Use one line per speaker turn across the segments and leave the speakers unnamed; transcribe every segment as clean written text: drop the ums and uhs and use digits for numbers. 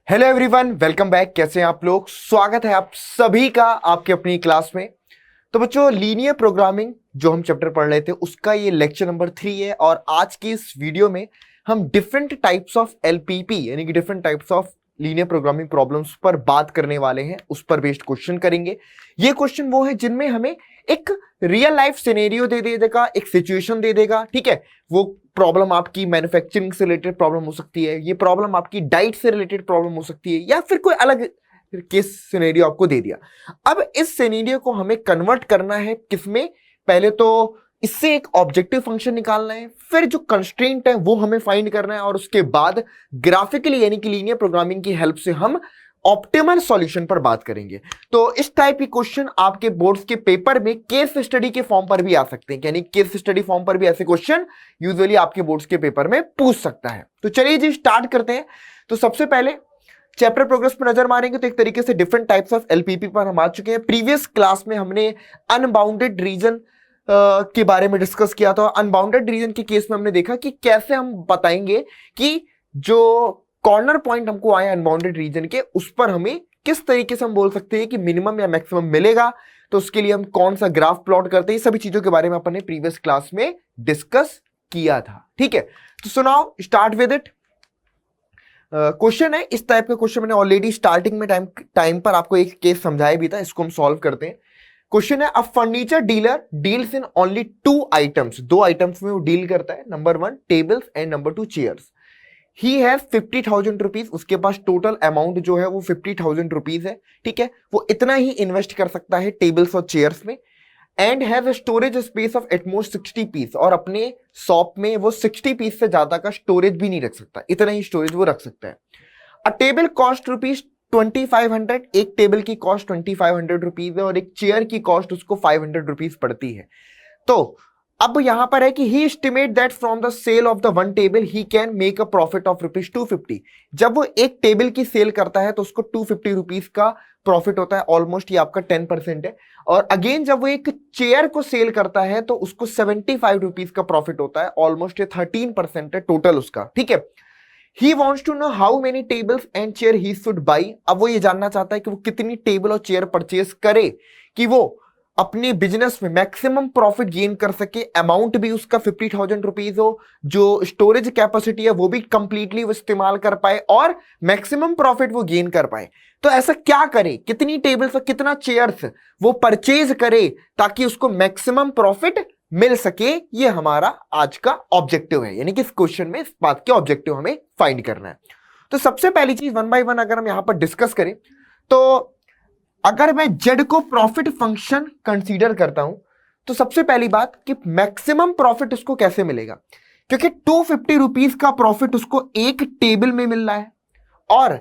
Hello everyone, welcome back. कैसे हैं आप लोग? स्वागत है आप सभी का आपके अपनी क्लास में। तो बच्चों, लीनियर प्रोग्रामिंग जो हम चैप्टर पढ़ रहे थे उसका ये लेक्चर नंबर 3 है और आज की इस वीडियो में हम डिफरेंट टाइप्स ऑफ एलपीपी यानी कि different types of linear programming problems पर बात करने वाले हैं। उस पर बेस्ड क्वेश्चन करेंगे। ये क्वेश्चन वो है जिनमें हमें एक रियल लाइफ सिनेरियो दे देगा, एक सिचुएशन दे देगा। ठीक है, वो प्रॉब्लम आपकी मैन्युफैक्चरिंग से रिलेटेड प्रॉब्लम हो सकती है, ये प्रॉब्लम आपकी डाइट से रिलेटेड प्रॉब्लम हो सकती है, या फिर कोई अलग केस सिनेरियो आपको दे दिया। अब इस सिनेरियो को हमें कन्वर्ट करना है किसमें? पहले तो इससे एक ऑब्जेक्टिव फंक्शन निकालना है, फिर जो कंस्ट्रेंट है वो हमें फाइंड करना है, और उसके बाद ग्राफिकली यानी कि लीनियर प्रोग्रामिंग की हेल्प से हम ऑप्टिमल सॉल्यूशन पर बात करेंगे। तो इस टाइप के क्वेश्चन आपके बोर्ड्स के पेपर में केस स्टडी के फॉर्म पर भी आ सकते हैं, यानी केस स्टडी फॉर्म पर भी ऐसे क्वेश्चन यूजुअली आपके बोर्ड्स के पेपर में पूछ सकता है। तो चलिए जी स्टार्ट करते हैं। तो सबसे पहले चैप्टर प्रोग्रेस पर नजर मारेंगे तो एक तरीके से डिफरेंट टाइप्स ऑफ एलपीपी पर हम आ चुके हैं। प्रीवियस क्लास में हमने अनबाउंडेड रीजन के बारे में डिस्कस किया था। अनबाउंडेड रीजन के केस में हमने देखा कि कैसे हम बताएंगे कि जो कॉर्नर पॉइंट हमको आए अनबाउंडेड रीजन के, उस पर हमें किस तरीके से हम बोल सकते हैं कि मिनिमम या मैक्सिमम मिलेगा। तो उसके लिए हम कौन सा ग्राफ प्लॉट करते हैं, सभी चीजों के बारे में अपन ने प्रीवियस क्लास में डिस्कस किया था। ठीक है, तो सुनाओ, स्टार्ट विद इट। क्वेश्चन है इस टाइप का। क्वेश्चन मैंने ऑलरेडी स्टार्टिंग में टाइम पर आपको एक केस समझाया भी था, इसको हम सॉल्व करते हैं। क्वेश्चन है, a furniture dealer deals in only 2 items. 2 items में वो डील करता है। Number 1 tables and number 2 chairs. He has 50,000 rupees. उसके पास टोटल अमाउंट जो है वो 50,000 रुपीज है। ठीक है, वो इतना ही इन्वेस्ट कर सकता है टेबल्स और चेयर्स में। And have a storage space of utmost 60 piece. और अपने शॉप में वो 60 पीस से ज्यादा का स्टोरेज भी नहीं रख सकता, इतना ही स्टोरेज वो रख सकता है। अ टेबल कॉस्ट रुपीज 2500। एक टेबल की कॉस्ट 2500 रुपीज है और एक चेयर की कॉस्ट उसको 500 रुपीज पड़ती है। तो अब यहां पर है कि he estimate that from the sale of the one table he can make a profit of rupees 250। जब वो एक टेबल की सेल करता है तो उसको 250 रुपीज का प्रॉफिट होता है। ऑलमोस्ट ये आपका 10% है। और अगेन जब वो एक चेयर को सेल करता है तो उसको 75 रुपीज का प्रॉफिट होता है। ऑलमोस्ट ये 13% है टोटल उसका। ठीक है, he wants to know how many tables and chair he should buy. अब वो ये जानना चाहता है कि वो कितनी टेबल और चेयर परचेज करे कि वो अपने बिजनेस में मैक्सिमम प्रॉफिट गेन कर सके। अमाउंट भी उसका 50,000 रुपीज हो, जो स्टोरेज कैपेसिटी है वो भी कंप्लीटली वो इस्तेमाल कर पाए और मैक्सिमम प्रॉफिट वो गेन कर पाए। तो ऐसा क्या करे, कितनी टेबल्स और कितना चेयर्स वो परचेज करे ताकि उसको मैक्सिमम प्रॉफिट मिल सके। ये हमारा आज का ऑब्जेक्टिव है, यानी कि इस क्वेश्चन में इस बात के ऑब्जेक्टिव हमें फाइंड करना है। तो सबसे पहली चीज 1 बाय 1 अगर हम यहां पर डिस्कस करें तो अगर मैं जेड को प्रॉफिट फंक्शन कंसीडर करता हूं तो सबसे पहली बात कि मैक्सिमम प्रॉफिट उसको कैसे मिलेगा, क्योंकि 250 रुपीज का प्रॉफिट उसको एक टेबल में मिल रहा है और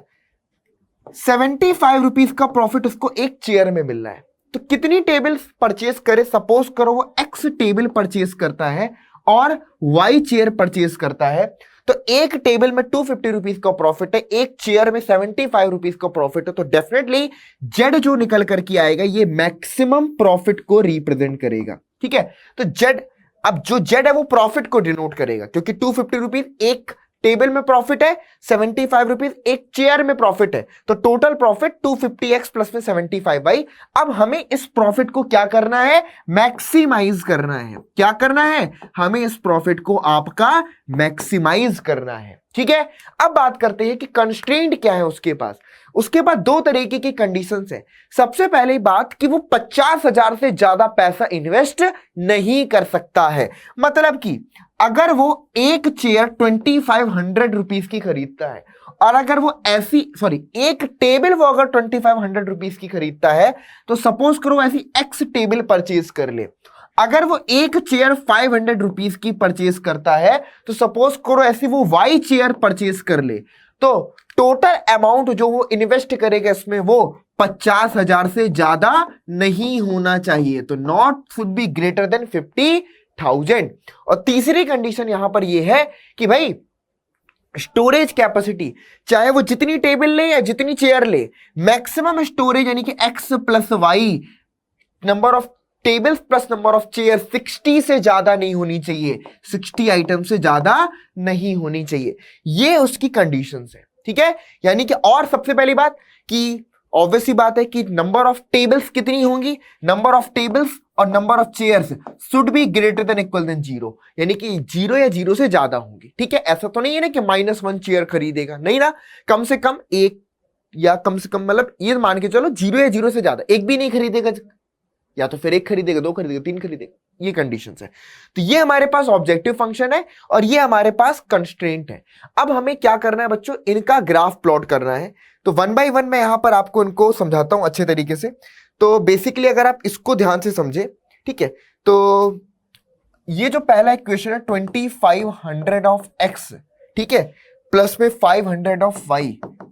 75 रुपीज का प्रॉफिट उसको एक चेयर में मिल रहा है। तो कितनी टेबल्स परचेज करे? सपोज करो वो एक्स टेबल परचेज करता है और वाई चेयर परचेज करता है। तो एक टेबल में 250 रुपीज का प्रॉफिट है, एक चेयर में 75 रुपीज का प्रॉफिट है। तो डेफिनेटली जेड जो निकल करके आएगा ये मैक्सिमम प्रॉफिट को रिप्रेजेंट करेगा। ठीक है, तो जेड, अब जो जेड है वो प्रॉफिट को डिनोट करेगा, क्योंकि 250 रुपीज एक टेबल में प्रॉफिट है, 75 रुपीज एक चेयर में प्रॉफिट है। तो टोटल प्रॉफिट 250x प्लस में 75 भाई। अब हमें इस प्रॉफिट को क्या करना है? मैक्सिमाइज करना है। क्या करना है? हमें इस प्रॉफिट को आपका मैक्सिमाइज करना है। ठीक है, अब बात करते हैं कि कंस्ट्रेंट क्या है उसके पास। उसके पास 2 तरीके की कंडीशंस है। सबसे पहली बात कि वो 50,000 से ज्यादा पैसा इन्वेस्ट नहीं कर सकता है। मतलब कि अगर वो एक चेयर 2500 रुपीज की खरीदता है और अगर वो एक टेबल वो अगर 2500 रुपीज की खरीदता है तो सपोज करो ऐसी एक्स टेबल परचेज कर ले। अगर वो एक चेयर 500 रुपीज की परचेज करता है तो सपोज करो ऐसी वो वाई चेयर परचेज कर ले, तो टोटल अमाउंट जो वो इन्वेस्ट करेगा इसमें वो 50,000 से ज्यादा नहीं होना चाहिए। तो not should be greater then 50,000। और तीसरी कंडीशन यहां पर ये है कि भाई स्टोरेज कैपेसिटी, चाहे वो जितनी टेबल ले या जितनी चेयर ले, मैक्सिमम स्टोरेज यानी कि x plus y, number of tables plus number of chair 60 से ज्यादा नहीं होनी चाहिए, 60 आइटम से ज्यादा नहीं होनी चाहिए। ये उसकी कंडीशंस है। ठीक है, यानी कि और सबसे पहली बात कि ऑब्वियसली बात है कि नंबर ऑफ टेबल्स कितनी होंगी, नंबर ऑफ टेबल्स और number of chairs should be greater than equal than zero, यानी कि जीरो या जीरो से ज्यादा होंगी। ठीक है, ऐसा तो नहीं है ना कि -1 चेयर खरीदेगा, नहीं ना, कम से कम एक या कम से कम मतलब ये मान के चलो जीरो या जीरो से ज्यादा, एक भी नहीं खरीदेगा, या तो फिर एक खरीदेगा, दो खरीदेगा, तीन खरीदेगा, ये कंडीशंस है। तो ये हमारे पास ऑब्जेक्टिव फंक्शन है और ये हमारे पास कंस्ट्रेंट है। अब हमें क्या करना है बच्चों, इनका ग्राफ प्लॉट करना है। तो 1 बाय 1 मैं यहां पर आपको इनको समझाता हूं अच्छे तरीके से। तो बेसिकली अगर आप इसको ध्यान से समझे, ठीक है, तो ये जो पहला इक्वेशन है 2500 ऑफ x, ठीक है, प्लस में 500 of y,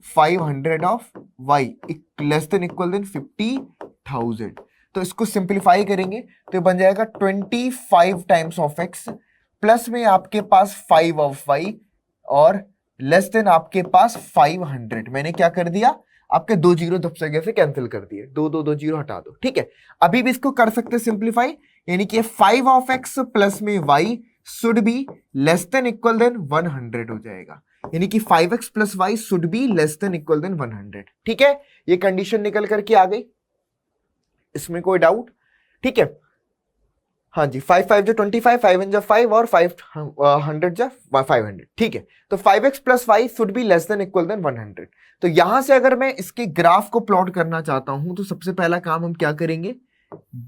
500 of y less than equal than 50,000। तो इसको सिंप्लीफाई करेंगे तो ये बन जाएगा 25 टाइम्स ऑफ x प्लस में आपके पास 5 ऑफ y और लेस देन आपके पास 500। मैंने क्या कर दिया, आपके दो जीरो दब जगह से कैंसिल कर दिए, दो जीरो हटा दो। ठीक है, अभी भी इसको कर सकते सिंप्लीफाई, यानी कि 5 ऑफ x प्लस में y should be less than equal than 100 हो जाएगा, यानी कि 5x plus y should be less than equal than 100। ठीक है, ये कंडीशन निकल करके आ गई, इसमें कोई डाउट? ठीक है, हाँ जी, 5 5 जो 25, 5 1 जो 5 और 500 जो 500। ठीक है, तो 5x plus y should be less than equal than 100। तो यहां से अगर मैं इसके ग्राफ को प्लॉट करना चाहता हूं तो सबसे पहला काम हम क्या करेंगे,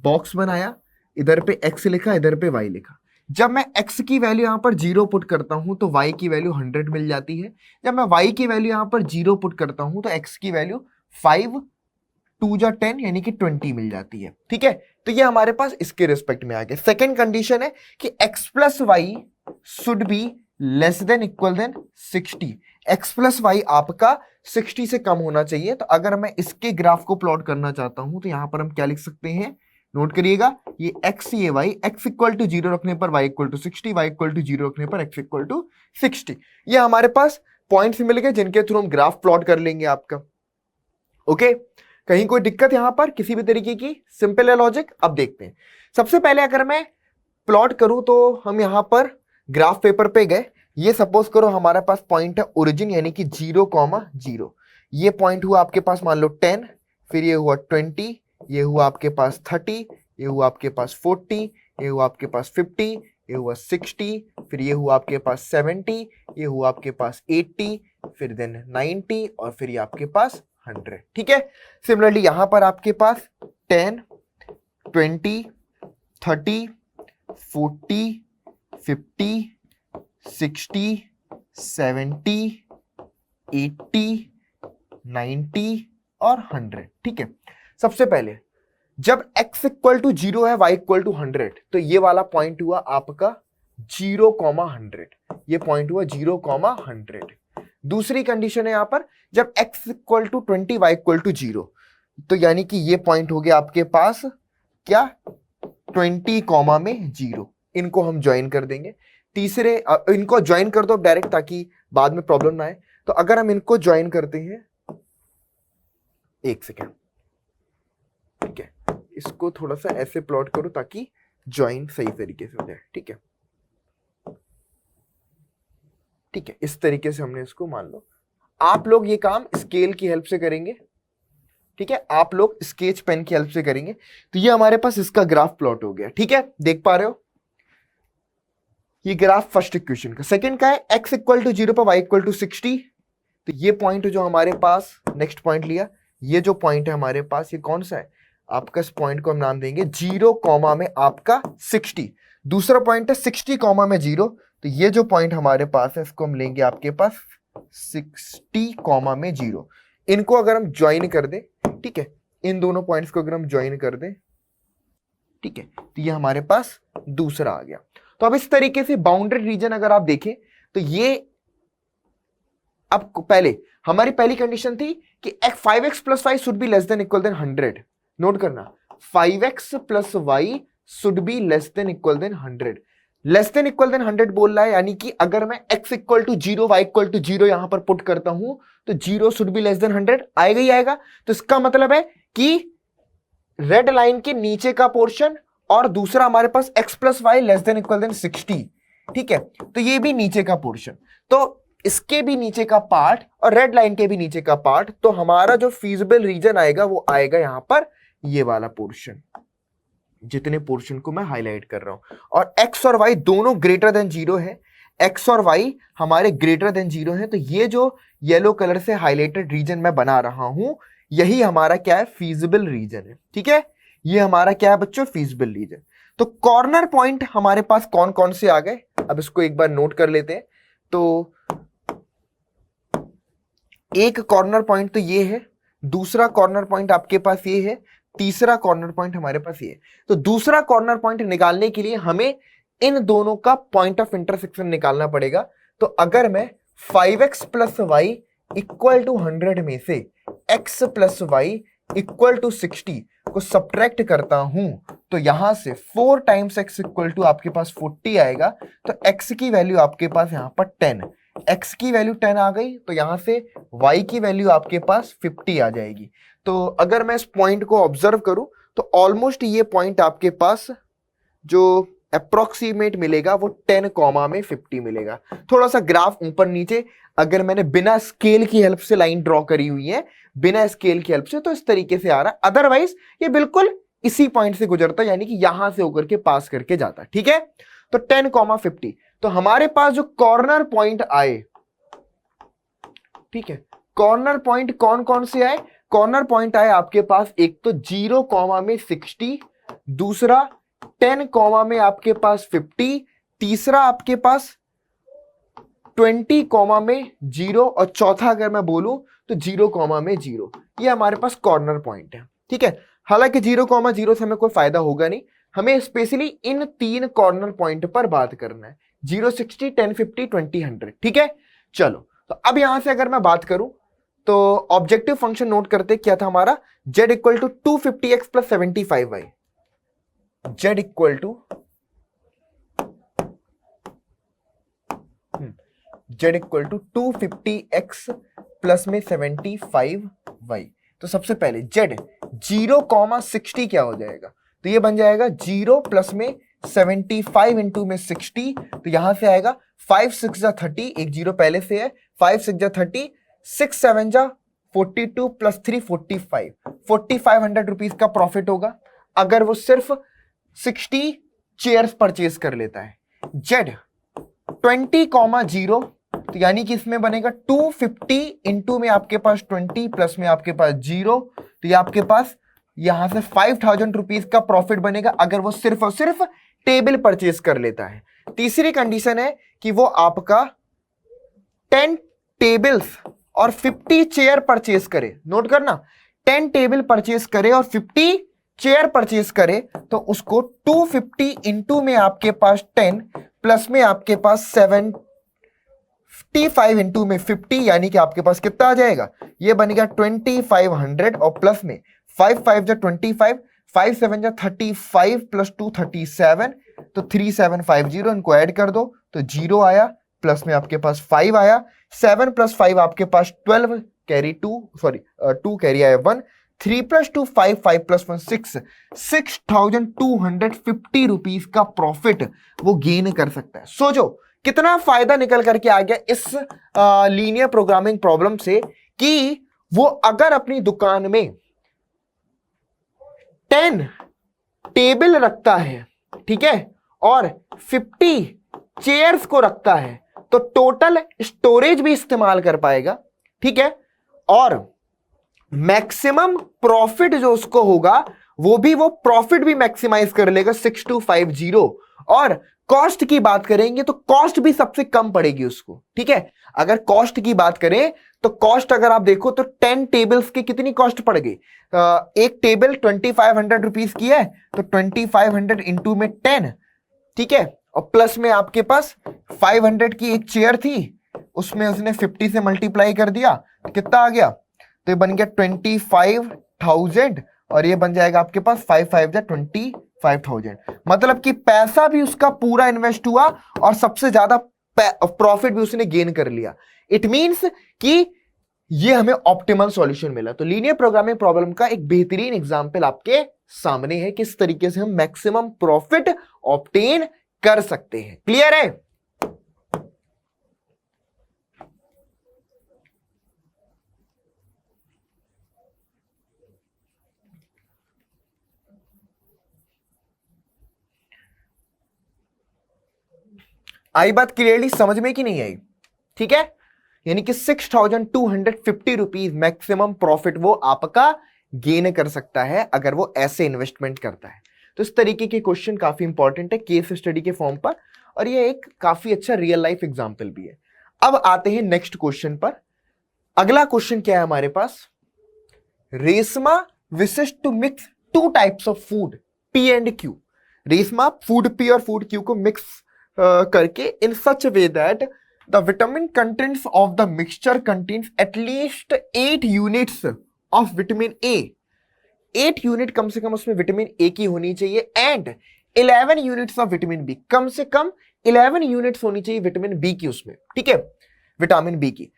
बॉक्स बनाया, इधर पे x लिखा, इधर पे y लिखा। जब मैं x की वैल्यू यहां पर 0 पुट करता हूं तो y की वैल्यू 100 मिल जाती है। जब मैं y की वैल्यू यहां पर 0 पुट करता हूं तो x की वैल्यू 5 2 जा 10 यानी कि 20 मिल जाती है। ठीक है, तो ये हमारे पास इसके रिस्पेक्ट में आ गया। सेकेंड कंडीशन है कि x plus y should be less than equal than 60। x plus y आपका 60 से कम होना चाहिए। तो अगर मैं इसके ग्राफ को प्लॉट करना चाहता हूं तो यहां पर हम क्या लिख सकते हैं, नोट करिएगा, ये x ये y, x इक्वल टू 0 रखने पर y equal to 60, y equal to 0 रखने पर x इक्वल टू 60। ये हमारे पास पॉइंट्स मिल गए जिनके थ्रू हम ग्राफ प्लॉट कर लेंगे आपका। ओके, कहीं कोई दिक्कत यहां पर किसी भी तरीके की? सिंपल है लॉजिक। अब देखते हैं, सबसे पहले अगर मैं प्लॉट करूं तो हम यहां पर ग्राफ पेपर पे गए, ये सपोज करो हमारे पास पॉइंट है ओरिजिन यानी कि 0,0, ये पॉइंट हुआ आपके पास मान लो 10, फिर ये हुआ 20, ये हुआ आपके पास 30, ये हुआ आपके पास 40, ये हुआ आपके पास 50, ये हुआ 60, फिर ये हुआ आपके पास 70, ये हुआ आपके पास 80, फिर देन 90 और फिर ये आपके पास 100। ठीक है, सिमिलरली यहां पर आपके पास 10, 20, 30, 40, 50, 60, 70, 80, 90 और 100। ठीक है, सबसे पहले जब x इक्वल टू 0 है, y इक्वल टू 100, तो ये वाला पॉइंट हुआ आपका 0,100, ये पॉइंट हुआ 0,100। दूसरी कंडीशन है यहां पर जब x equal to 20, y equal to 0, तो यानी कि ये पॉइंट हो गया आपके पास क्या, 20, कॉमा में 0। इनको हम ज्वाइन कर देंगे। तीसरे इनको ज्वाइन कर दो डायरेक्ट ताकि बाद में प्रॉब्लम ना आए। तो अगर हम इनको ज्वाइन करते हैं, एक सेकेंड, ठीक है, इसको थोड़ा सा ऐसे प्लॉट करो ताकि ज्वाइन सही तरीके से हो जाए। ठीक है, ठीक है, इस तरीके से हमने इसको मान लो। आप लोग ये काम स्केल की हेल्प से करेंगे, ठीक है, आप लोग स्केच पेन की हेल्प से करेंगे। तो ये हमारे पास इसका ग्राफ प्लॉट हो गया। ठीक है, देख पा रहे हो, ये ग्राफ फर्स्ट इक्वेशन का। सेकंड का है x इक्वल टू 0 पर y इक्वल टू 60। तो ये पॉइंट जो हमारे पास नेक्स्ट पॉइंट लिया, ये जो पॉइंट है हमारे पास, ये कौन सा है आपका? इस पॉइंट को हम नाम देंगे 0, कॉमा में आपका 60। दूसरा पॉइंट है 60, कॉमा में 0। तो ये जो पॉइंट हमारे पास है इसको हम लेंगे आपके पास 60, कॉमा में 0। इनको अगर हम ज्वाइन कर दें, ठीक है, इन दोनों पॉइंट्स को अगर हम ज्वाइन कर दें, ठीक है, तो ये हमारे पास दूसरा आ गया। तो अब इस तरीके से बाउंड्री रीजन अगर आप देखें तो ये, अब पहले हमारी पहली कंडीशन थी कि 5x plus y should be less than equal than 100। Note करना, 5x plus y should be less than equal than 100। Less than equal than 100 बोल रहा है, यानी कि अगर मैं x equal to 0, y equal to 0 यहां पर पुट करता हूं तो 0 शुड बी लेस देन 100 आएगा ही आएगा। तो इसका मतलब है कि रेड लाइन के नीचे का पोर्शन और दूसरा हमारे पास x plus y less than equal than 60। ठीक है, तो ये भी नीचे का पोर्शन। तो इसके भी नीचे का पार्ट और रेड लाइन के भी नीचे का पार्ट, तो हमारा जो फीजिबल रीजन आएगा वो आएगा यहां पर ये वाला पोर्शन, जितने पोर्शन को मैं हाईलाइट कर रहा हूं। और एक्स और वाई दोनों ग्रेटर देन 0 है, एक्स और वाई हमारे ग्रेटर देन 0 है, तो ये जो येलो कलर से हाईलाइटेड रीजन मैं बना रहा हूं यही हमारा क्या है, फीजिबल रीजन है। ठीक है, ये हमारा क्या है बच्चों, फीजिबल रीजन। तो कॉर्नर पॉइंट हमारे पास कौन कौन से आ गए, अब इसको एक बार नोट कर लेते हैं। तो एक कॉर्नर पॉइंट तो ये है, दूसरा कॉर्नर पॉइंट आपके पास ये है, तीसरा कॉर्नर पॉइंट हमारे पास ये है। तो दूसरा कॉर्नर पॉइंट निकालने के लिए हमें इन दोनों का पॉइंट ऑफ इंटरसेक्शन निकालना पड़ेगा। तो अगर मैं 5x plus y equal to 100 में से x plus y equal to 60 को सब्ट्रैक्ट करता हूं, तो यहां से 4 टाइम्स x इक्वल टू आपके पास 40 आएगा। तो x की वैल्यू आपके पास यहां पर 10, x की वैल्यू 10 आ गई, तो यहां से y की वैल्यू आपके पास 50 आ जाएगी। तो अगर मैं इस पॉइंट को ऑब्जर्व करूं तो ऑलमोस्ट ये पॉइंट आपके पास जो अप्रोक्सीमेट मिलेगा वो 10 कॉमा में 50 मिलेगा। थोड़ा सा ग्राफ ऊपर नीचे अगर मैंने बिना स्केल की हेल्प से लाइन ड्रॉ करी हुई है, बिना स्केल की हेल्प से, तो इस तरीके से आ रहा, अदरवाइज ये बिल्कुल इसी पॉइंट से गुजरता, यानी कि यहां से होकर के पास करके जाता। ठीक है, तो 10 कॉमा 50, तो हमारे पास जो कॉर्नर पॉइंट आए, ठीक है, कॉर्नर पॉइंट कौन कौन से आए, कॉर्नर पॉइंट आए आपके पास एक तो 0 कॉमा में 60, दूसरा 10 कॉमा में आपके पास 50, तीसरा आपके पास 20 कॉमा में 0, और चौथा अगर मैं बोलूं तो 0 कॉमा में 0। ये हमारे पास कॉर्नर पॉइंट है। ठीक है, हालांकि 0 कॉमा 0 से हमें कोई फायदा होगा नहीं, हमें स्पेशली इन 3 कॉर्नर पॉइंट पर बात करना है, 0, 60, 10, 50, 20, 100। ठीक है, चलो, तो अब यहां से अगर मैं बात करूं तो ऑब्जेक्टिव फंक्शन नोट करते क्या था हमारा, z equal to 250x plus 75y, z equal to z equal to 250x plus में 75y। तो सबसे पहले z 0,60 क्या हो जाएगा, तो ये बन जाएगा 0 प्लस में 75 इंटू में 60, तो यहां से आएगा 5 6 जा 30, एक 0 पहले से है, 5 6 जा 30, 6 7 जा 42 प्लस 3 45, 4500 रुपीज का प्रॉफिट होगा अगर वो सिर्फ 60 चेयर्स परचेज कर लेता है। z 20,0, तो यानी कि इसमें बनेगा 250 इंटू में आपके पास 20 प्लस में आपके पास 0, तो ये आपके पास यहां से 5000 रुपीज का प्रॉफिट बनेगा अगर वो सिर्फ और सिर्फ टेबल परचेज कर लेता है। तीसरी कंडीशन है कि वो आपका 10 टेबल्स और 50 चेयर परचेज करे। नोट करना, 10 टेबल परचेज करे और 50 चेयर परचेज करे, तो उसको 250 इंटू में आपके पास 10 प्लस में आपके पास 75 इंटू में 50, यानी कि आपके पास कितना आ जाएगा, ये बनेगा 2500, और प्लस में 5 5 जा 25, 5 7 जा 35 प्लस 2 37, तो 3750, इनको ऐड कर दो तो 0 आया, प्लस में आपके पास 5 आया, 7 प्लस 5 आपके पास 12, कैरी 2 सॉरी 2 कैरी आया 1, 3 प्लस 2 5, 5 प्लस 1 6, 6250 रुपीज का प्रॉफिट वो गेन कर सकता है। सोचो कितना फायदा निकल करके आ गया इस लीनियर प्रोग्रामिंग प्रॉब्लम से, कि वो अगर अपनी दुकान में 10 टेबल रखता है, ठीक है, और 50 चेयर्स को रखता है, तो टोटल स्टोरेज भी इस्तेमाल कर पाएगा। ठीक है, और मैक्सिमम प्रॉफिट जो उसको होगा वो प्रॉफिट भी मैक्सिमाइज कर लेगा 6250। और कॉस्ट की बात करेंगे तो कॉस्ट भी सबसे कम पड़ेगी उसको। ठीक है, अगर कॉस्ट की बात करें तो कॉस्ट अगर आप देखो तो 10 टेबल्स की कितनी कॉस्ट पड़ गई, एक टेबल 2500 रुपीज की है, तो 2500 इंटू में 10, ठीक है, और प्लस में आपके पास 500 की एक चेयर थी, उसमें उसने 50 से मल्टीप्लाई कर दिया, कितना आ गया, तो ये बन गया 25,000, और ये बन जाएगा आपके पास 5 5 जा 25,000। मतलब कि पैसा भी उसका पूरा इन्वेस्ट हुआ और सबसे ज्यादा प्रॉफिट भी उसने गेन कर लिया। इट मींस कि ये हमें ऑप्टिमल सॉल्यूशन मिला। तो लीनियर प्रोग्रामिंग प्रॉब्लम का एक बेहतरीन एग्जांपल आपके सामने है, किस तरीके से हम मैक्सिमम प्रॉफिट ऑब्टेन कर सकते हैं। क्लियर है? आई बात क्लियरली समझ में कि नहीं आई? ठीक है, यानी कि 6,250 रुपीज मैक्सिमम प्रॉफिट वो आपका गेन कर सकता है अगर वो ऐसे इन्वेस्टमेंट करता है। तो इस तरीके के क्वेश्चन काफी इंपॉर्टेंट है केस स्टडी के फॉर्म पर, और ये एक काफी अच्छा रियल लाइफ एग्जांपल भी है। अब आते हैं नेक्स्ट क्वेश्चन पर। अगला क्वेश्चन क्या है हमारे पास? Reshma wishes to mix two types of food P and Q. Reshma food P और फूड क्यू को मिक्स करके in such way that the vitamin contents of the mixture contains at least 8 units of vitamin A. 8 unit कम से कम उसमें vitamin A की होनी चाहिए, and 11 units of vitamin B, कम से कम 11 यूनिट्स होनी चाहिए विटामिन बी की उसमें। ठीक है, विटामिन बी की।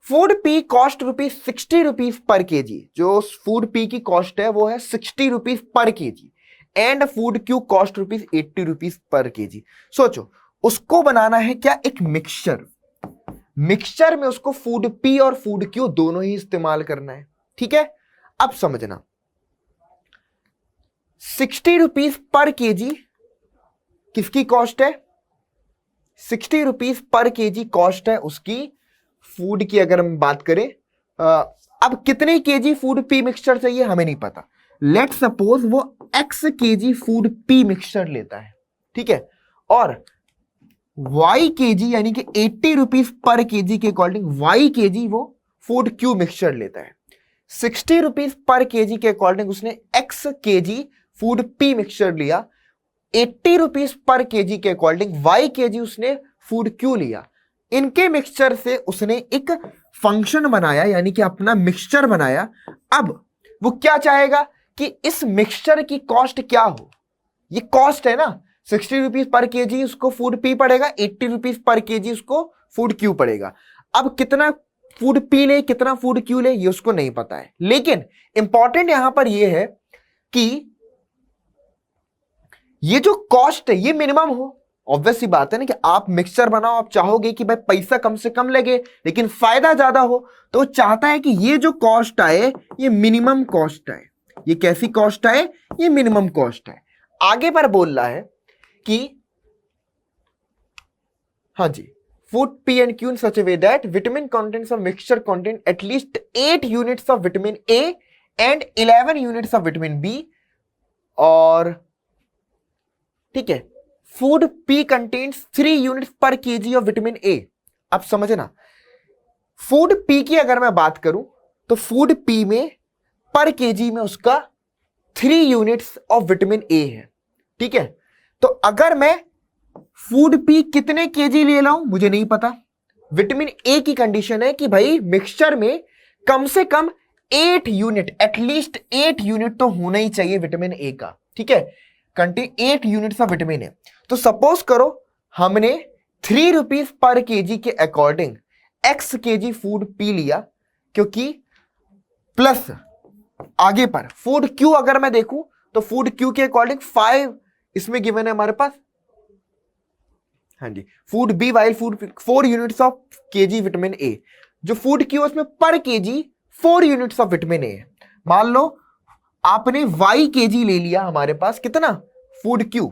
फूड पी कॉस्ट ₹60 पर केजी। जो फूड पी की कॉस्ट है वो है ₹60 पर KG, and food Q cost ₹80 पर केजी। सोचो, उसको बनाना है क्या? एक मिक्सचर। मिक्सचर में उसको फूड पी और फूड क्यू दोनों ही इस्तेमाल करना है। ठीक है, अब समझना, ₹60 पर केजी किसकी कॉस्ट है? ₹60 पर केजी कॉस्ट है उसकी फूड की। अगर हम बात करें, अब कितने केजी फूड पी मिक्सचर चाहिए हमें नहीं पता। लेट सपोज वो x KG food P mixture लेता है, ठीक है, और y केजी यानी कि ₹80 पर केजी के अकॉर्डिंग y केजी वो फूड क्यू मिक्सचर लेता है। ₹60 पर केजी के अकॉर्डिंग उसने x KG food P mixture लिया। ₹80 पर केजी के अकॉर्डिंग y केजी उसने फूड क्यू लिया। इनके मिक्सचर से उसने एक फंक्शन बनाया, यानी कि अपना मिक्सचर बनाया। अब वो क्या चाहेगा कि इस मिक्सचर की कॉस्ट क्या हो? ये कॉस्ट है ना, ₹60 पर केजी उसको फूड पी पड़ेगा, ₹80 पर केजी उसको फूड क्यू पड़ेगा। अब कितना फूड पी ले कितना फूड क्यू ले ये उसको नहीं पता है, लेकिन इंपॉर्टेंट यहां पर ये है कि ये जो कॉस्ट है ये मिनिमम हो। ऑब्वियस सी बात है ना कि आप मिक्सचर बनाओ, आप चाहोगे कि भाई पैसा कम से कम लगे लेकिन फायदा ज्यादा हो, तो वो चाहता है कि ये जो कॉस्ट आए ये मिनिमम कॉस्ट आए। ये कैसी कॉस्ट आए? ये मिनिमम कॉस्ट आए। आगे पर बोल रहा है कि हाँ जी, food P and Q in such a way that vitamin contents of mixture contain at least 8 units of vitamin A and 11 units of vitamin B, और ठीक है, फूड पी कंटेन्स 3 यूनिट्स पर केजी ऑफ विटामिन ए। अब समझना, food P की अगर मैं बात करूं तो फूड पी में पर केजी में उसका 3 यूनिट्स ऑफ विटामिन ए है। ठीक है, तो अगर मैं फूड पी कितने केजी ले लाऊं मुझे नहीं पता। विटामिन ए की कंडीशन है कि भाई मिक्सचर में कम से कम 8 यूनिट, एटलीस्ट 8 यूनिट तो होना ही चाहिए विटामिन ए का। ठीक है, कंटेन 8 यूनिट्स ऑफ विटामिन ए। तो सपोज करो हमने ₹3 पर केजी के according x KG food P लिया, क्योंकि प्लस आगे पर फूड क्यू अगर मैं देखूं तो फूड क्यू के अकॉर्डिंग 5 इसमें गिवन है हमारे पास। हाँ जी, food B while food 4 units of kg vitamin A. जो फूड क्यू उसमें per kg 4 units of vitamin A है। मान लो आपने y केजी ले लिया, हमारे पास कितना फूड क्यू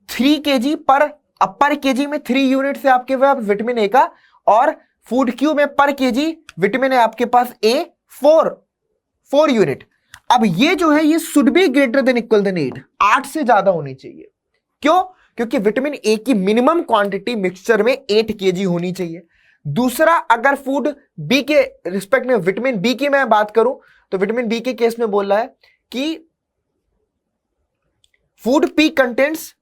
3 केजी पर केजी में 3 यूनिट से आपके पास विटामिन ए का, और फूड क्यू में पर केजी विटामिन ए आपके पास ए 4 यूनिट। अब ये जो है ये should be greater than equal than 8, 8 से ज्यादा होनी चाहिए। क्यों? क्योंकि विटामिन ए की मिनिमम क्वांटिटी मिक्सचर में 8 केजी होनी चाहिए। दूसरा, अगर फूड बी के रिस्पेक्ट में विटामिन बी की मैं बात करूं तो विटामिन बी के केस में बोल रहा है कि फूड पी कंटेंट्स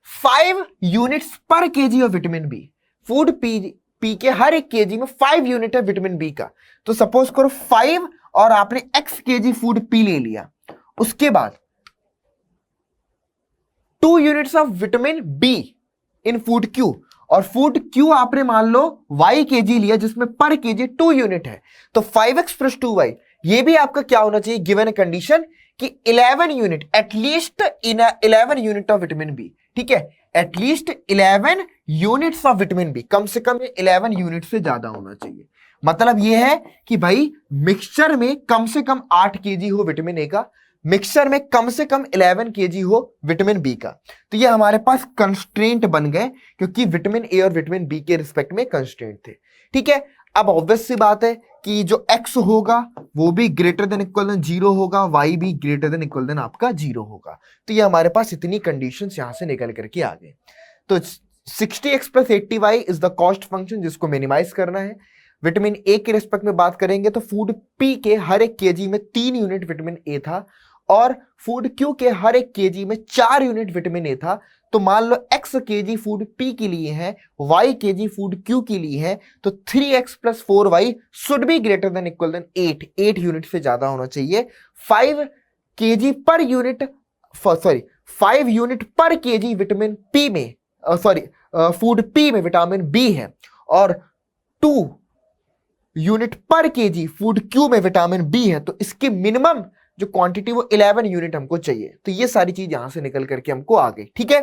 5 यूनिट्स पर KG of vitamin B. Food P के हर एक केजी में 5 यूनिट है विटामिन बी का। तो सपोज करो 5 और आपने x केजी फूड पी ले लिया, उसके बाद 2 units of vitamin be in food Q, और फूड क्यू आपने मान लो y केजी लिया जिसमें पर केजी 2 यूनिट है। तो 5x + 2y, ये भी आपका क्या होना चाहिए गिवन कंडीशन कि 11 unit, at least 11 unit of vitamin B. ठीक है, at least 11 units of vitamin B, कम से कम 11 यूनिट से ज्यादा होना चाहिए। मतलब यह है कि भाई मिक्सचर में कम से कम 8 केजी हो विटामिन ए का, मिक्सचर में कम से कम 11 केजी हो विटामिन बी का। तो ये हमारे पास कंस्ट्रेंट बन गए क्योंकि विटामिन ए और विटामिन बी के रिस्पेक्ट में कंस्ट्रेंट थे। ठीक है, अब ऑब्वियस सी बात है कि जो x होगा वो भी ग्रेटर देन इक्वल देन 0 होगा, y भी ग्रेटर देन इक्वल देन आपका 0 होगा। तो ये हमारे पास इतनी कंडीशंस यहां से निकल करके आ गए। तो 60x plus 80y is the cost function जिसको मिनिमाइज करना है। विटामिन ए के रिस्पेक्ट में बात करेंगे तो फूड पी के हर एक केजी में 3 यूनिट विटामिन ए था और फूड क्यू के हर एक केजी में 4 यूनिट विटामिन ए था। तो मान लो x केजी फूड पी के लिए है, y केजी फूड क्यू के लिए है, तो 3x plus 4y should be greater than equal than 8 unit से ज्यादा होना चाहिए। 5 केजी पर यूनिट सॉरी 5 यूनिट पर केजी विटामिन पी में फूड पी में विटामिन बी है और 2 यूनिट पर केजी फूड क्यू में विटामिन बी है। तो इसकी मिनिमम जो क्वांटिटी वो 11 यूनिट हमको चाहिए। तो ये सारी चीज यहां से निकल करके हमको आ गई। ठीक है,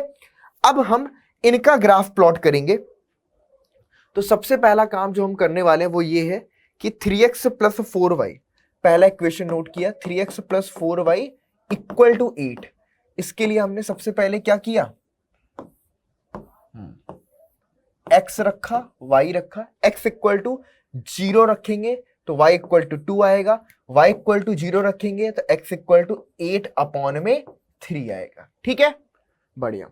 अब हम इनका ग्राफ प्लॉट करेंगे। तो सबसे पहला काम जो हम करने वाले हैं वो ये है कि 3x प्लस 4y, पहला इक्वेशन नोट किया 3x plus 4y equal to 8। इसके लिए हमने सबसे पहले क्या किया, x रखा, y रखा, x इक्वल टू 0 रखेंगे तो y इक्वल टू 2 आएगा, y इक्वल टू 0 रखेंगे तो x इक्वल टू 8 अपॉन में 3 आएगा। ठीक है, बढ़िया।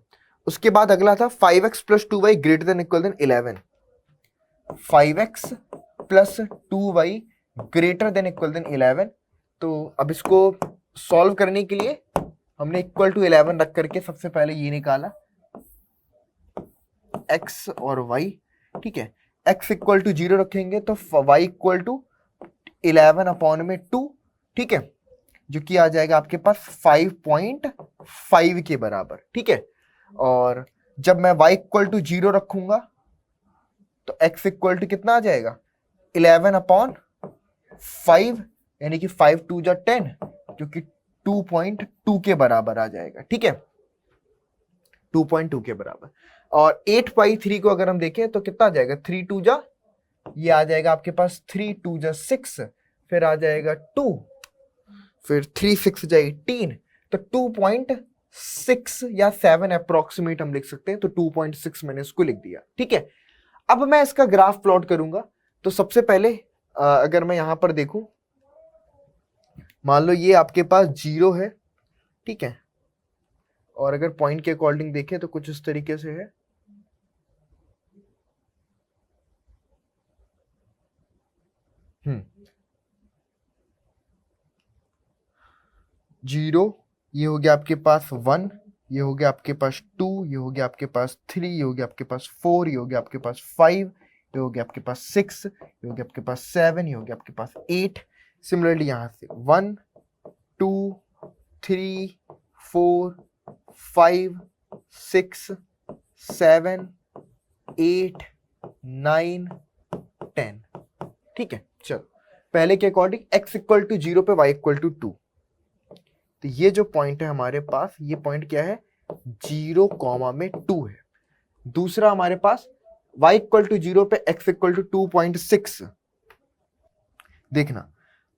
उसके बाद अगला था 5x plus 2y greater than equal than 11। 5x plus 2y greater than equal than 11। तो अब इसको सॉल्व करने के लिए हमने इक्वल टू 11 रख करके सबसे पहले ये निकाला x और y। ठीक है, x इक्वल टू 0 रखेंगे तो y इक्वल टू 11 अपॉन में 2। ठीक है, जो कि आ जाएगा आपके पास 5.5 के बराबर। ठीक है, और जब मैं y इक्वल टू 0 रखूंगा तो x इक्वल टू कितना आ जाएगा 11 अपॉन 5, यानी कि 5 2 जा 10, जो कि 2.2 के बराबर आ जाएगा। ठीक है, 2.2 के बराबर। और 8/3 को अगर हम देखें तो कितना आ जाएगा 3 2 जा, ये आ जाएगा आपके पास 3 2 जा 6, फिर आ जाएगा 2, फिर 3 6 जा 18, तो 2.6 या 7 अप्रोक्सीमेट हम लिख सकते हैं। तो 2.6 मैंने इसको लिख दिया। ठीक है, अब मैं इसका ग्राफ प्लॉट करूंगा। तो सबसे पहले अगर मैं यहां पर देखूं, मान लो ये आपके पास 0 है। ठीक है, और अगर पॉइंट के अकॉर्डिंग देखें तो कुछ इस तरीके से है। जीरो, ये हो गया आपके पास 1, ये हो गया आपके पास 2, ये हो गया आपके पास 3, ये हो गया आपके पास 4, ये हो गया आपके पास 5, ये हो गया आपके पास 6, ये हो गया आपके पास 7, ये हो गया आपके पास 8। सिमिलरली यहां से 1 2 3 4 5 6 7 8 9 10। ठीक है, चलो पहले के अकॉर्डिंग x इक्वल टू 0 पे y इक्वल टू 2। तो ये जो पॉइंट है हमारे पास, ये पॉइंट क्या है 0 कॉमा में 2 है। दूसरा हमारे पास y इक्वल टू 0 पे x इक्वल टू 2.6 देखना,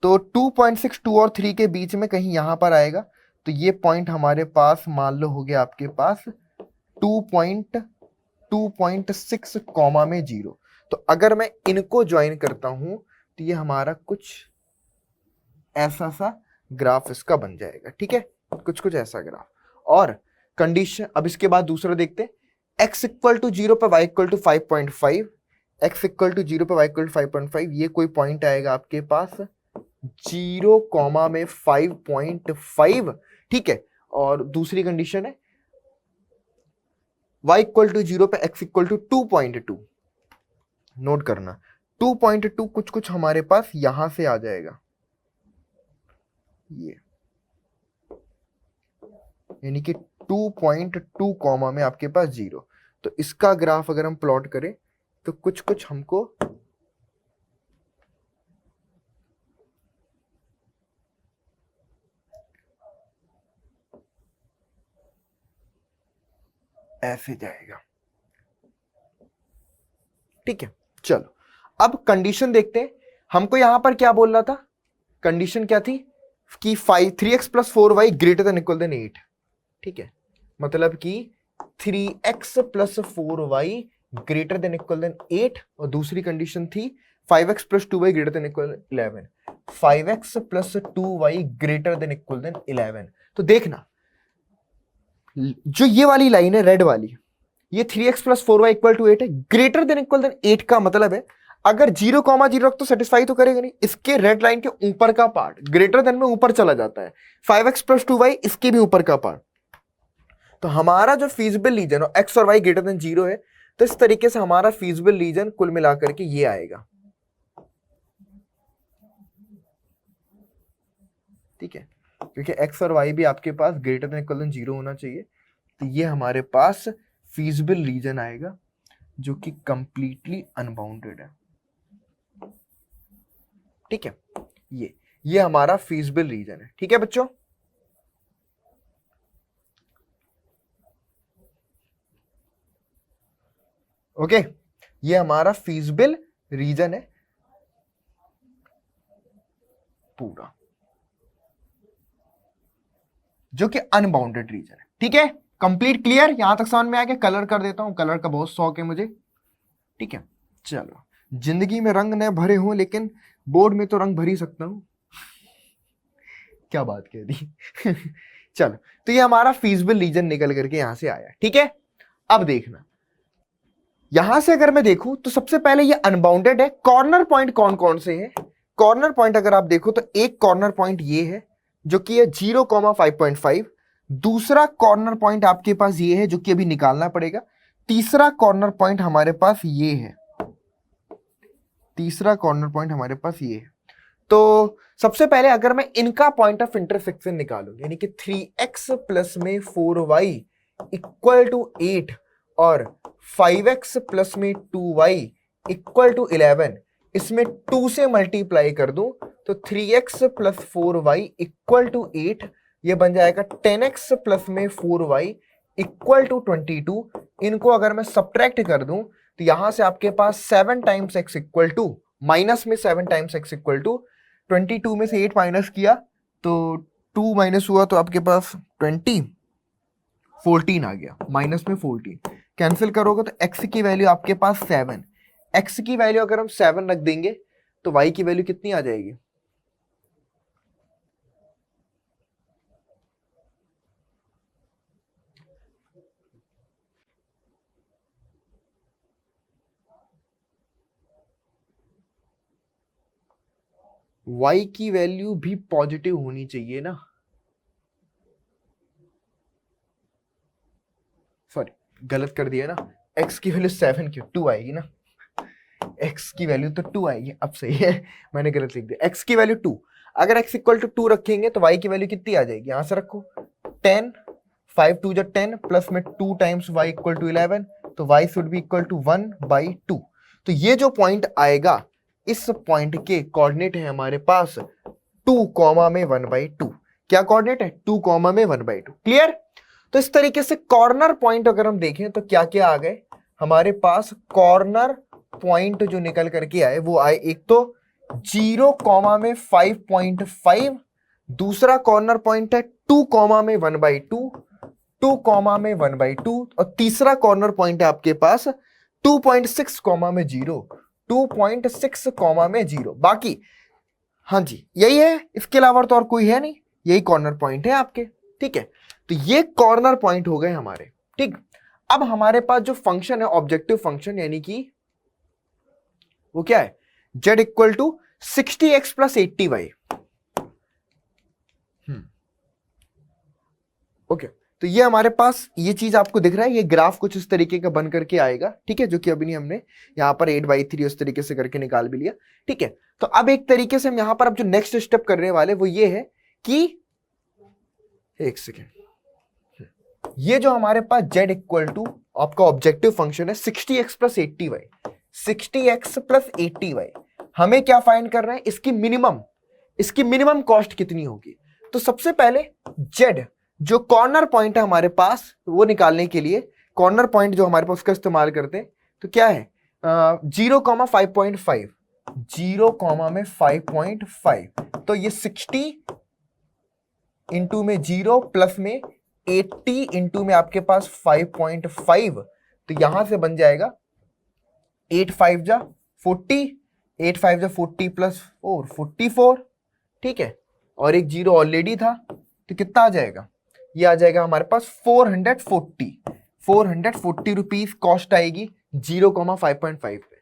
तो 2.6 2 और 3 के बीच में कहीं यहां पर आएगा। तो ये पॉइंट हमारे पास मान लो हो गया आपके पास 2.6 कॉमा में 0। तो अगर मैं इनको ज्वाइन करता हूं तो ये हमारा कुछ ऐसा सा ग्राफ इसका बन जाएगा। ठीक है, कुछ ऐसा ग्राफ। और कंडीशन, अब इसके बाद दूसरा देखते हैं, x इक्वल टू 0 पे y equal to 5.5, x equal to 0 पे y इक्वल टू 5.5, ये कोई पॉइंट आएगा आपके पास 0 कॉमा में 5.5। ठीक है, और दूसरी कंडीशन है y इक्वल टू 0 पे x इक्वल टू 2.2। नोट करना 2.2 कुछ हमारे पास यहां से आ जाएगा, ये यानी कि 2.2 कॉमा में आपके पास 0। तो इसका ग्राफ अगर हम प्लॉट करें तो कुछ हमको ऐसे जाएगा। ठीक है, चलो अब कंडीशन देखते हैं। हमको यहां पर क्या बोल रहा था, कंडीशन क्या थी कि 3x plus 4y greater than equal than 8, ठीक है, मतलब कि 3x plus 4y greater than equal than 8, और दूसरी कंडीशन थी 5x plus 2y greater than equal than 11, 5x plus 2y greater than equal than 11। तो देखना जो ये वाली लाइन है रेड वाली, ये 3x plus 4y equal to 8 है, ग्रेटर देन इक्वल देन 8 का मतलब है अगर 0,0 रख तो सेटिस्फाई तो करेगा नहीं, इसके रेड लाइन के ऊपर का पार्ट ग्रेटर देन में ऊपर चला जाता है, 5x प्लस 2y इसके भी ऊपर का पार्ट। तो हमारा जो फीजिबल रीजन और x और y ग्रेटर देन 0 है, तो इस तरीके से हमारा फीजिबल रीजन कुल मिलाकर के ये आएगा, ठीक है, क्योंकि x और y भी आपके पास ग्रेटर देन इक्वल देन 0 होना चाहिए। तो ये हमारे पास फीजिबल रीजन आएगा जो कि कंप्लीटली अनबाउंडेड है, ठीक है, ये हमारा फीजिबल रीजन है, ठीक है बच्चों। ओके, ये हमारा फीजिबल रीजन है पूरा, जो कि अनबाउंडेड रीजन है, ठीक है, कंप्लीट क्लियर, यहां तक समझ में आ गया। कलर कर देता हूं, कलर का बहुत शौक है मुझे, ठीक है। चलो, जिंदगी में रंग न भरे हों लेकिन बोर्ड में तो रंग भर ही सकता हूं। क्या बात कह दी। चलो, तो ये हमारा फीजिबल रीजन निकल करके यहां से आया, ठीक है। अब देखना, यहां से अगर मैं देखूं तो सबसे पहले ये अनबाउंडेड है। कॉर्नर पॉइंट कौन कौन से हैं? कॉर्नर पॉइंट अगर आप देखो तो एक कॉर्नर पॉइंट ये है जो कि है 0,5.5, दूसरा कॉर्नर पॉइंट आपके पास ये है जो कि अभी निकालना पड़ेगा, तीसरा कॉर्नर पॉइंट हमारे पास ये है, तीसरा कॉर्नर पॉइंट हमारे पास ये है। तो सबसे पहले अगर मैं इनका पॉइंट ऑफ इंटरसेक्शन निकालूं, यानी कि 3x प्लस में 4y इक्वल टू 8 और 5x प्लस में 2y इक्वल टू 11, इसमें 2 से मल्टीप्लाई कर दूं तो 3x plus 4y equal to 8, ये बन जाएगा 10x प्लस में 4y इक्वल टू 22। इनको अगर मैं सब्ट्रैक्ट कर दूं तो यहां से आपके पास 7 times x equal to, minus में 7 टाइम्स x इक्वल टू 22 में से 8 माइनस किया तो 2 माइनस हुआ तो आपके पास 20, 14 आ गया, माइनस में 14 कैंसिल करोगे तो x की वैल्यू आपके पास 7, x की वैल्यू अगर हम 7 रख देंगे तो y की वैल्यू कितनी आ जाएगी? y की वैल्यू भी पॉजिटिव होनी चाहिए ना, सॉरी गलत कर दिया ना, x की वैल्यू 7 क्यों, 2 आएगी ना, x की वैल्यू तो 2 आएगी, अब सही है, मैंने गलत लिख दिया, x की वैल्यू 2, अगर x इक्वल टू 2 रखेंगे तो y की वैल्यू कितनी आ जाएगी? यहां से रखो 10, 5 2 10 प्लस में 2 टाइम्स y इक्वल टू 11, तो y should be equal to 1/2। तो ये जो पॉइंट आएगा, इस पॉइंट के कोऑर्डिनेट है हमारे पास 2 कॉमा में 1/2। क्या कोऑर्डिनेट है? 2 कॉमा में 1/2। क्लियर? तो इस तरीके से कॉर्नर पॉइंट अगर हम देखें तो क्या क्या आ गए हमारे पास? कॉर्नर पॉइंट जो निकल करके आए वो आए, एक तो 0 कॉमा में 5.5, दूसरा कॉर्नर पॉइंट है 2 कॉमा में 1/2, 2 कॉमा में 1/2, और तीसरा कॉर्नर पॉइंट है आपके पास 2.6 कॉमा में 0, 2.6 कॉमा में 0। बाकी हाँ जी यही है, इसके अलावा तो और कोई है नहीं, यही कॉर्नर पॉइंट है आपके, ठीक है। तो ये कॉर्नर पॉइंट हो गए हमारे, ठीक। अब हमारे पास जो फंक्शन है ऑब्जेक्टिव फंक्शन, यानी कि वो क्या है? z equal to 60x plus 80y। Okay, तो ये हमारे पास ये चीज आपको दिख रहा है, ये ग्राफ कुछ इस तरीके का बन करके आएगा, ठीक है, जो कि अभी नहीं हमने यहाँ पर 8/3 उस तरीके से करके निकाल भी लिया, ठीक है। तो अब एक तरीके से हम यहाँ पर अब जो नेक्स्ट स्टेप करने वाले वो ये है कि एक सेकेंड, ये जो हमारे पास z इक्वल टू आपका ऑब्जेक्टिव फंक्शन है 60x plus 80y, 60x plus 80y, हमें क्या फाइंड करना है? इसकी मिनिमम कॉस्ट कितनी होगी? तो सबसे पहले z जो कॉर्नर पॉइंट है हमारे पास वो निकालने के लिए कॉर्नर पॉइंट जो हमारे पास उसका इस्तेमाल करते हैं, तो क्या है 0,5.5, 0 कॉमा में 5.5, तो ये 60 इंटू में 0 प्लस में 80 इंटू में आपके पास 5.5, तो यहां से बन जाएगा 8 5 जा 40, 8 5 जा 40 प्लस 4 44, ठीक है, और एक 0 ऑलरेडी था, तो कितना आ जाएगा, ये आ जाएगा हमारे पास 440 रुपीज कॉस्ट आएगी 0,5.5 पे।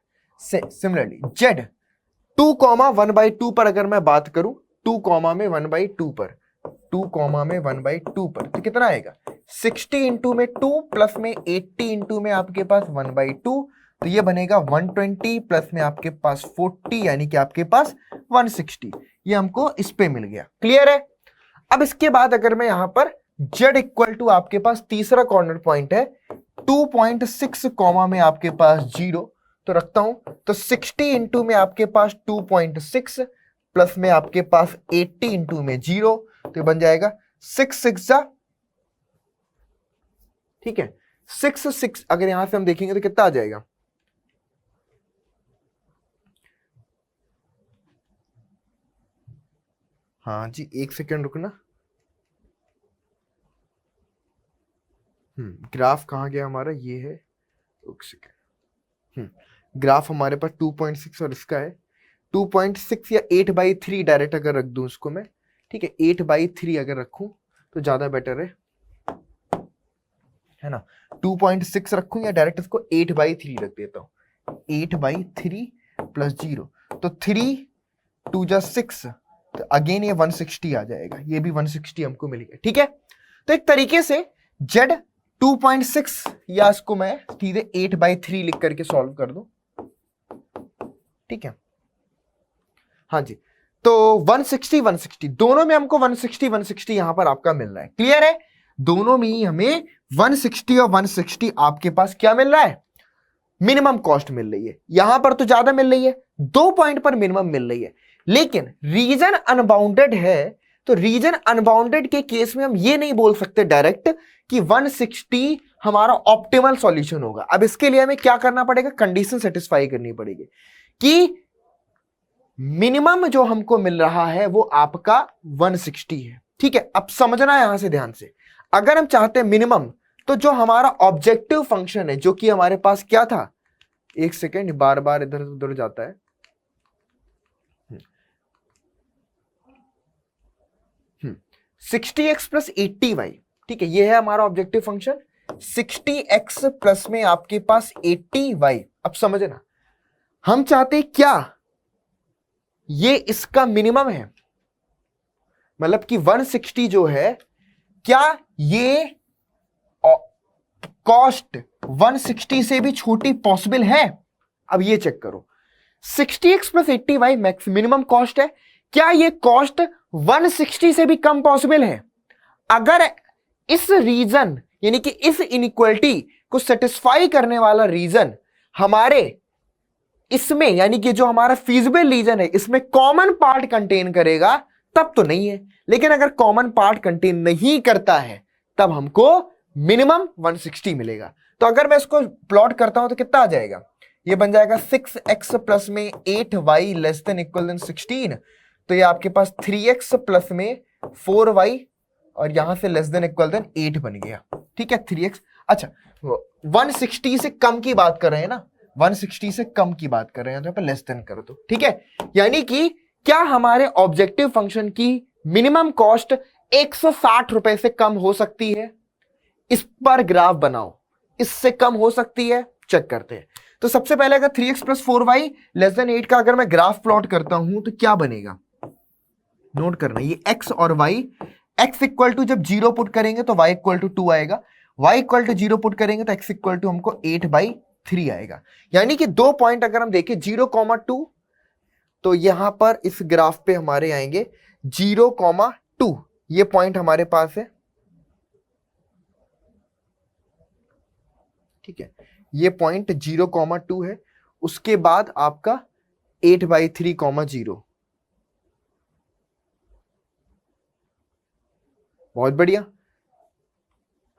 सिमिलरली जेड 2,1/2 पर अगर मैं बात करूं, 2 कॉमा में 1/2 पर, 2 कॉमा में 1/2 पर, तो कितना आएगा 60 इंटू में 2 प्लस में 80 इंटू में आपके पास 1/2, तो ये बनेगा 120 प्लस में आपके पास 40, यानी कि आपके पास 160। ये हमको इस पे मिल गया। क्लियर है? अब इसके बाद अगर मैं यहां पर z इक्वल टू आपके पास तीसरा कॉर्नर पॉइंट है 2.6 कॉमा में आपके पास 0, तो रखता हूं, तो 60 इंटू में आपके पास 2.6 प्लस में आपके पास 80 इंटू में 0, तो बन जाएगा 6 6 जा, ठीक है, 6 6, अगर यहां से हम देखेंगे तो कितना आ जाएगा, हाँ जी, एक सेकेंड रुकना, ग्राफ कहाँ गया हमारा, ये है, एक सेकेंड, ग्राफ हमारे पास 2.6 और इसका है 2.6 या 8/3 डायरेक्ट अगर रख दूं उसको मैं, ठीक है, 8/3 अगर रखूं तो ज्यादा बेटर है ना, 2.6 रखूं या डायरेक्ट इसको 8/3 रख देता हूं, 8/3 प्लस 0, तो 3 2 जा 6, तो अगेन ये 160 आ जाएगा, ये भी 160 हमको मिल गया। ठीक है, तो एक तरीके से z 2.6 या इसको मैं सीधे 8/3 लिख करके सॉल्व कर दूं, ठीक है, हाँ जी, तो 160 160 दोनों में हमको 160 160 यहां पर आपका मिल रहा है। क्लियर है? दोनों में ही हमें 160 और 160 आपके पास क्या मिल रहा है, मिनिमम कॉस्ट मिल रही है। यहां पर तो ज्यादा मिल रही है, 2 पॉइंट पर मिनिमम मिल रही है, लेकिन रीजन अनबाउंडेड है, तो रीजन अनबाउंडेड के केस में हम ये नहीं बोल सकते डायरेक्ट कि 160 हमारा ऑप्टिमल सॉल्यूशन होगा। अब इसके लिए हमें क्या करना पड़ेगा, कंडीशन सेटिस्फाई करनी पड़ेगी कि मिनिमम जो हमको मिल रहा है वो आपका 160 है। ठीक है, अब समझना यहां से ध्यान से, अगर हम चाहते हैं मिनिमम, तो जो हमारा ऑब्जेक्टिव फंक्शन है, जो कि हमारे पास क्या था, एक सेकेंड, बार बार इधर उधर जाता है, 60x प्लस 80y, ठीक है, ये है हमारा ऑब्जेक्टिव फंक्शन, 60x प्लस में आपके पास 80y। अब समझना, हम चाहते क्या, ये इसका मिनिमम है, मतलब कि 160 जो है, क्या ये कॉस्ट 160 से भी छोटी पॉसिबल है? अब ये चेक करो, 60x plus 80y max minimum cost है, क्या ये कॉस्ट 160 से भी कम पॉसिबल है? अगर इस रीजन यानी कि इस इनइक्वालिटी को सेटिस्फाई करने वाला रीजन हमारे इसमें, यानी कि जो हमारा फीजिबल रीजन है, इसमें कॉमन पार्ट कंटेन करेगा, तब तो नहीं है। लेकिन अगर कॉमन पार्ट कंटेन नहीं करता है, तब हमको मिनिमम 160 मिलेगा। तो अगर मैं इसको प्लॉट करता हूं तो कितना आ जाएगा, ये बन जाएगा 6x प्लस में 8y less than equal then 16, तो ये आपके पास 3x प्लस में 4y और यहां से लेस देन इक्वल देन 8 बन गया। ठीक है, 3x, अच्छा 160 से कम की बात कर रहे हैं ना, 160 से कम की बात कर रहे हैं, तो यहाँ पे लेस देन कर दो। ठीक है, यानी कि क्या हमारे ऑब्जेक्टिव फंक्शन की मिनिमम कॉस्ट 160 रुपए से कम हो सकती है? इस पर ग्राफ बनाओ, इससे कम हो सकती है, चेक करते हैं। तो सबसे पहले अगर 3x plus 4y less than 8 का अगर मैं ग्राफ प्लॉट करता हूं तो क्या बनेगा, नोट करना, ये x और y, x इक्वल टू जब 0 पुट करेंगे तो y इक्वल टू 2 आएगा, y इक्वल टू 0 पुट करेंगे तो x इक्वल टू हमको 8/3 आएगा। यानी कि 2 पॉइंट अगर हम देखें 0,2, तो यहां पर इस ग्राफ पे हमारे आएंगे 0,2, ये पॉइंट हमारे पास है। ठीक है, ये पॉइंट 0,2 है, उसके बाद आपका 8/3,0, बहुत बढ़िया।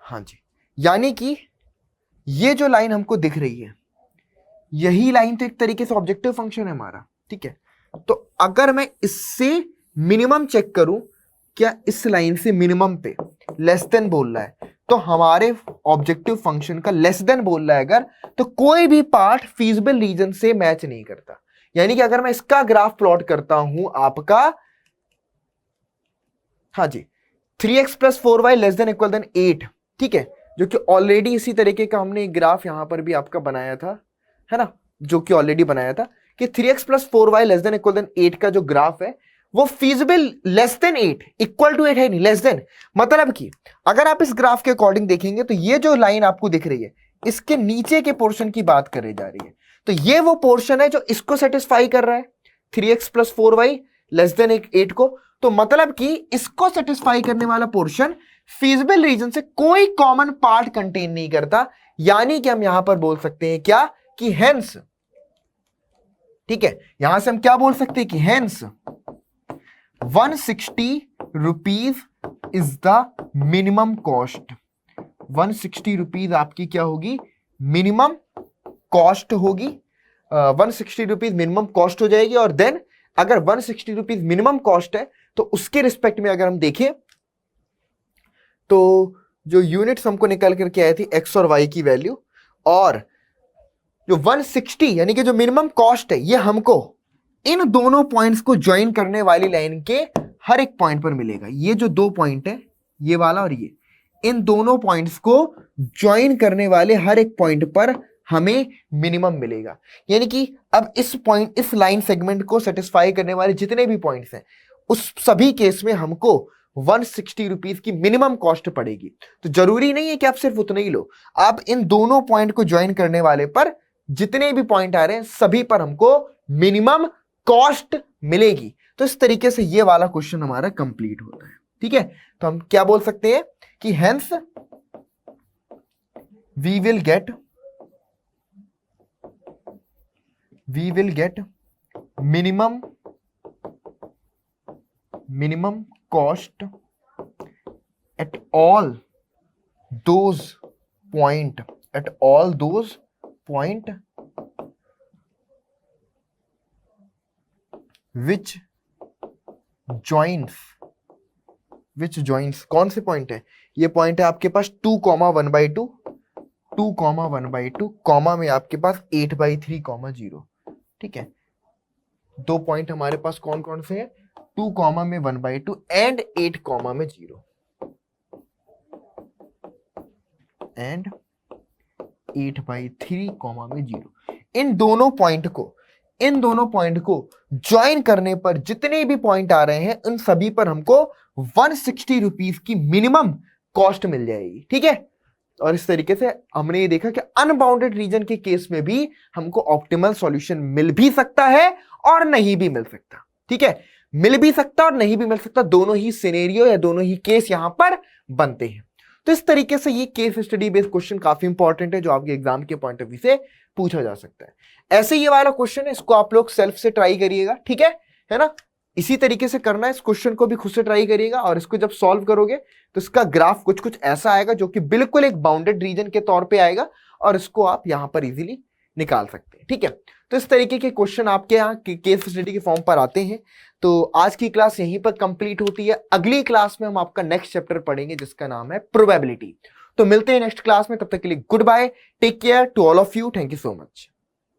हाँ जी, यानी कि ये जो लाइन हमको दिख रही है, यही लाइन तो एक तरीके से ऑब्जेक्टिव फंक्शन है हमारा। ठीक है, तो अगर मैं इससे मिनिमम चेक करूं क्या इस लाइन से मिनिमम पे लेस देन बोल रहा है, तो हमारे ऑब्जेक्टिव फंक्शन का लेस देन बोल रहा है अगर, तो कोई भी पार्ट फीजिबल रीजन से मैच नहीं करता। यानी कि अगर मैं इसका ग्राफ प्लॉट करता हूं आपका, हाँ जी, 3x plus 4y less than equal than 8, ठीक है, जो कि ऑलरेडी इसी तरीके का हमने ग्राफ यहां पर भी आपका बनाया था, है ना, जो कि ऑलरेडी बनाया था कि 3x plus 4y less than equal than 8 का जो ग्राफ है वो feasible less than 8, equal to 8 है नहीं, लेस देन। मतलब कि अगर आप इस ग्राफ के अकॉर्डिंग देखेंगे तो ये जो लाइन आपको दिख रही है इसके नीचे के पोर्शन की बात करी जा रही है, तो ये वो पोर्शन है जो इसको सेटिस्फाई कर रहा है, 3x plus 4y less than 8 को। तो मतलब कि इसको सेटिस्फाई करने वाला पोर्शन फीजिबल रीजन से कोई कॉमन पार्ट कंटेन नहीं करता। यानी कि हम यहां पर बोल सकते हैं क्या कि हेंस, ठीक है, यहां से हम क्या बोल सकते हैं कि hence 160 rupees is the minimum cost. 160 rupees आपकी क्या होगी, मिनिमम कॉस्ट होगी, 160 रुपीज मिनिमम कॉस्ट हो जाएगी। और देन अगर 160 रुपीज मिनिमम कॉस्ट है तो उसके रिस्पेक्ट में अगर हम देखें तो जो यूनिट्स हमको निकल करके आई थी एक्स और वाई की वैल्यू, और जो 160 यानी कि जो मिनिमम कॉस्ट है ये हमको इन दोनों पॉइंट्स को ज्वाइन करने वाली लाइन के हर एक पॉइंट पर मिलेगा। ये जो दो पॉइंट है, ये वाला और ये, इन दोनों पॉइंट्स को ज्वाइन करने वाले हर एक पॉइंट पर हमें मिनिमम मिलेगा। यानी कि अब इस पॉइंट, इस लाइन सेगमेंट को सेटिस्फाई करने वाले जितने भी पॉइंट्स हैं उस सभी केस में हमको 160 रुपीज की मिनिमम कॉस्ट पड़ेगी। तो जरूरी नहीं है कि आप सिर्फ उतना ही लो, आप इन दोनों पॉइंट को ज्वाइन करने वाले पर जितने भी पॉइंट आ रहे हैं सभी पर हमको मिनिमम कॉस्ट मिलेगी। तो इस तरीके से ये वाला क्वेश्चन हमारा कंप्लीट होता है, ठीक है। तो हम क्या बोल सकते हैं कि hence we will get minimum cost at all those point which joins कौन से पॉइंट है, ये पॉइंट है आपके पास 2,1/2, 2,1/2 कॉमा में आपके पास 8/3, ठीक है। दो पॉइंट हमारे पास कौन कौन से हैं, 2 कॉमा में 1/2 एंड 8 कॉमा में 0 एंड 8/3 कॉमा में 0। इन दोनों पॉइंट को ज्वाइन करने पर जितने भी पॉइंट आ रहे हैं उन सभी पर हमको 160 रुपीज की मिनिमम कॉस्ट मिल जाएगी, ठीक है। और इस तरीके से हमने ये देखा कि अनबाउंडेड रीजन के केस में भी हमको ऑप्टिमल सॉल्यूशन मिल भी सकता है और नहीं भी मिल सकता, ठीक है। मिल भी सकता और नहीं भी मिल सकता, दोनों ही सिनेरियो या दोनों ही केस यहां पर बनते हैं। तो इस तरीके से ये केस स्टडी बेस्ड क्वेश्चन काफी इंपॉर्टेंट है जो आपके एग्जाम के पॉइंट ऑफ व्यू से पूछा जा सकता है। ऐसे ये वाला क्वेश्चन है, इसको आप लोग सेल्फ से ट्राई करिएगा, ठीक है ना। इसी तरीके से करना है, इस क्वेश्चन को भी खुद से ट्राई करिएगा और इसको जब सॉल्व करोगे तो इसका ग्राफ कुछ ऐसा आएगा जो कि बिल्कुल एक बाउंडेड रीजन के तौर पे आएगा और इसको आप यहां पर इजीली निकाल सकते हैं, ठीक है। तो इस तरीके के क्वेश्चन आपके यहाँ केस स्टडी के फॉर्म पर आते हैं। तो आज की क्लास यहीं पर कंप्लीट होती है। अगली क्लास में हम आपका नेक्स्ट चैप्टर पढ़ेंगे जिसका नाम है प्रोबेबिलिटी। तो मिलते हैं नेक्स्ट क्लास में, तब तक के लिए goodbye, take care to all of you, thank you so much.